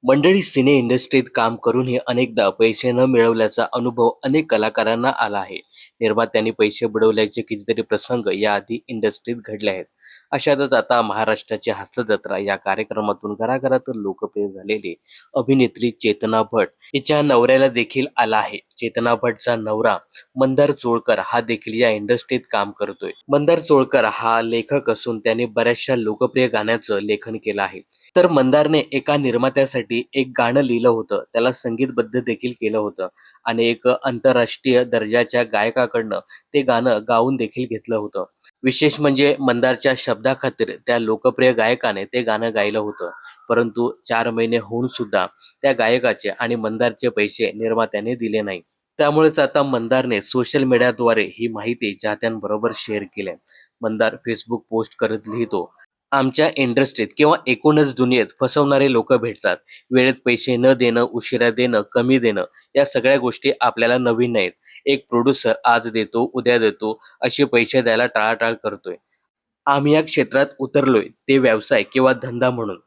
मंडळी सिने इंडस्ट्रीत काम करूनही अनेकदा पैसे न मिळवल्याचा अनुभव अनेक कलाकारांना आला आहे. निर्मात्यांनी पैसे बुडवल्याचे कितीतरी प्रसंग याआधी इंडस्ट्रीत घडले आहेत. अशातच आता महाराष्ट्राची हास्यजत्रा या कार्यक्रमातून घराघरात लोकप्रिय झालेली अभिनेत्री चेतना भट हिच्या नवऱ्याला देखील आला आहे. चेतना भटचा नवरा मंदार चोळकर हा देखील या इंडस्ट्रीत काम करतोय. मंदार चोळकर हा लेखक असून त्याने बऱ्याचशा लोकप्रिय गाण्याचं लेखन केलं आहे. तर मंदारने एका निर्मात्यासाठी एक गाणं लिहिलं होतं, त्याला संगीतबद्ध देखील केलं होतं आणि एक आंतरराष्ट्रीय दर्जाच्या गायकाकडनं ते गाणं गाऊन देखील घेतलं होतं. विशेष म्हणजे मंदारच्या शब्दाखातीर त्या लोकप्रिय गायकाने ते गाणं गायलं होतं. परंतु 4 महिने होऊन सुद्धा त्या गायकाचे आणि मंदारचे पैसे निर्मात्याने दिले नाही. त्यामुळेच आता मंदारने सोशल मीडियाद्वारे ही माहिती चाहत्यांबरोबर शेअर केली आहे. मंदार फेसबुक पोस्ट करत लिहितो, आमच्या इंडस्ट्रीत किंवा एकूणच दुनियेत फसवणारे लोक भेटतात. वेळेत पैसे न देणं, उशिरा देणं, कमी देणं या सगळ्या गोष्टी आपल्याला नवीन नाहीत. एक प्रोड्युसर आज देतो, उद्या देतो असे पैसे द्यायला टाळाटाळ करतोय. आम्ही या क्षेत्रात उतरलोय ते व्यवसाय किंवा धंदा म्हणून.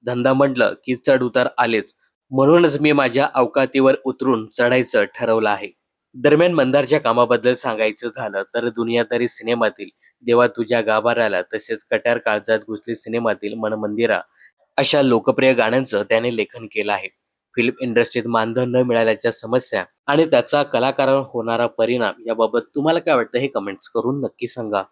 धंदा म्हटलं की चढ-उतार आलेच. म्हणूनच मी माझ्या अवकातीवर उतरून चढायचं ठरवलं आहे. दरम्यान मंदारच्या कामाबद्दल सांगायचं झालं तर दुनियादारी सिनेमातील देवा तुझ्या गाभाऱ्याला तसेच कट्यार काळजात घुसली सिनेमातील मनमंदिरा अशा लोकप्रिय गाण्यांचं त्याने लेखन केलं आहे. फिल्म इंडस्ट्रीत मानधन न मिळाल्याच्या समस्या आणि त्याचा कलाकारांवर होणारा परिणाम याबाबत तुम्हाला काय वाटतं हे कमेंट्स करून नक्की सांगा.